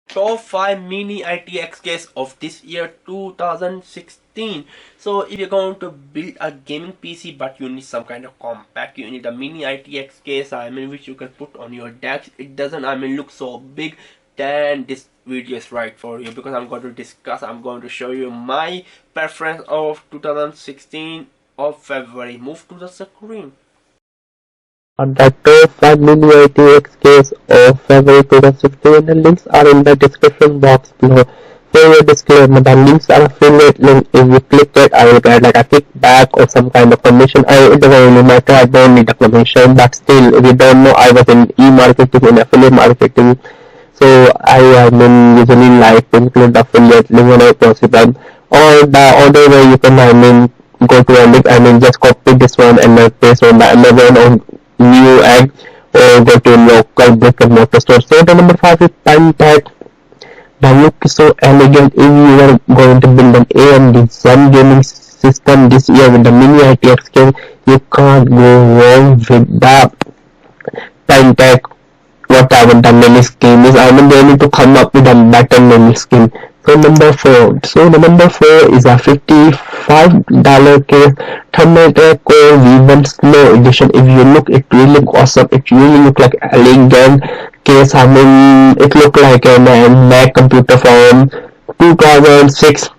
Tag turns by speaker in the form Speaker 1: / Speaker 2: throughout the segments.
Speaker 1: top 5 mini ITX case of this year 2016. So if you're going to build a gaming PC but you need some kind of compact, you need a mini ITX case, which you can put on your desk. It doesn't look so big, then this video is right for you, because I'm going to show you my preference of 2016 of February. Move to the screen.
Speaker 2: On the top 5 mini ITX case of February 2016, the links are in the description box below. Here your disclaimer, the links are affiliate link. If you click it, I will get like a kickback or some kind of commission. It doesn't really matter, I don't need a commission, but still, if you don't know, I was in e-marketing, in affiliate marketing. So usually like to include the affiliate link whenever possible. Or the other way you can go to a link, just copy this one and then paste on the Amazon or new egg, or go to local brick and mortar store. So the number 5 is Time Tech. The look is so elegant. If you are going to build an AMD Zen gaming system this year with the mini ITX scale, you can't go wrong with the Time Tech. Whatever the naming scheme is, they need to come up with a better naming scheme. So number 4. So the number 4 is a $55 case, Thundertech Core V1 Snow Edition. If you look, it really look awesome. It really look like elegant case. It look like a Mac computer from 2006.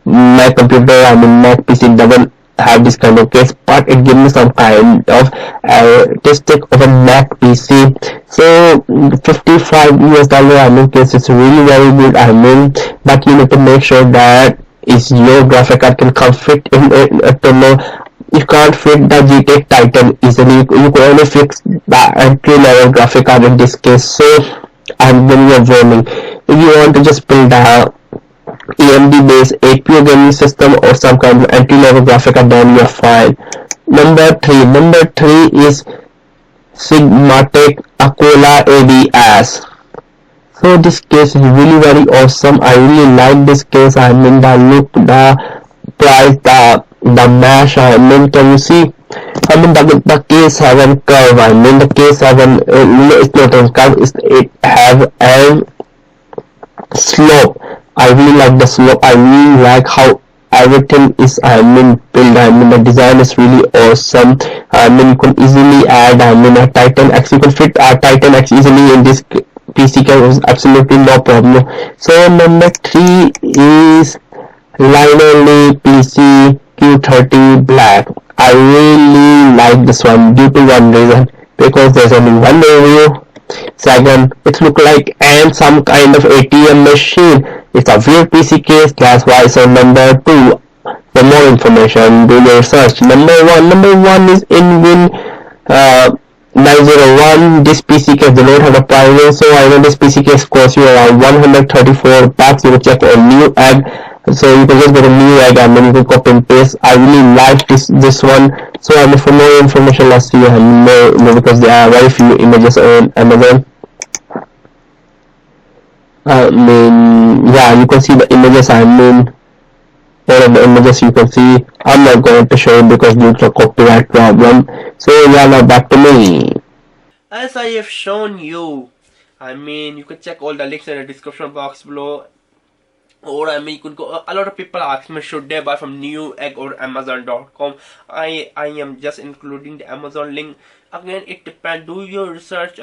Speaker 2: Mac computer, Mac PC doesn't have this kind of case, but it gives me some kind of artistic of a Mac PC. So 55 US dollar case is really very good. But you need to make sure that is your graphic card can fit in it. To know, you can't fit the GTX Titan easily. You can only fix the entry level graphic card in this case. So I'm giving you a warning. If you want to just build a AMD based APU gaming system or some kind of entry level graphic card, then you're fine. Number 3 is Sigmatic Aquila ABS. So this case is really very awesome. I really like this case. The look, the price, the mesh. Can you see? The case have a curve. The case have it's not a curve. It have a slope. I really like the slope. I really like how everything is built. The design is really awesome. You can easily add a Titan X. You can fit a Titan X easily in this PC case. Absolutely no problem. So number 3 is Linoleum PC Q30 Black. I really like this one due to one reason, because there's only one review. Second, it look like and some kind of ATM machine. It's a weird PC case, that's why. So number 2, for more information, do your research. Number one is InWin 901. This PC case do not have a price, so I know this PC case costs you around 134 bucks. You can check on New Egg. So you can just go to New Egg and then you can copy and paste. I really like this one. So for more information, let's see more, because there are very few images on Amazon. Yeah, you can see the images. All of the images you can see. I'm not going to show it because due to a copyright problem. So yeah, now back to me.
Speaker 1: As I have shown you, you can check all the links in the description box below. Or you could go. A lot of people ask me, should they buy from Newegg or Amazon.com? I am just including the Amazon link. Again, it depends. Do your research.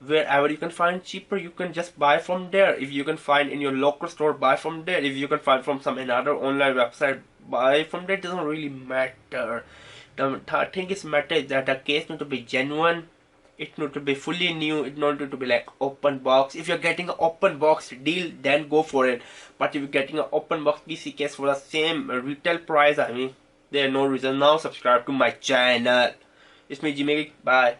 Speaker 1: Wherever you can find cheaper, you can just buy from there. If you can find in your local store, buy from there. If you can find from some another online website, buy from there. It doesn't really matter. The thing is matter is that the case need to be genuine. It need to be fully new. It not need to be like open box. If you're getting an open box deal, then go for it. But if you're getting an open box PC case for the same retail price, there's no reason. Now subscribe to my channel. It's me, Jimmy. Bye.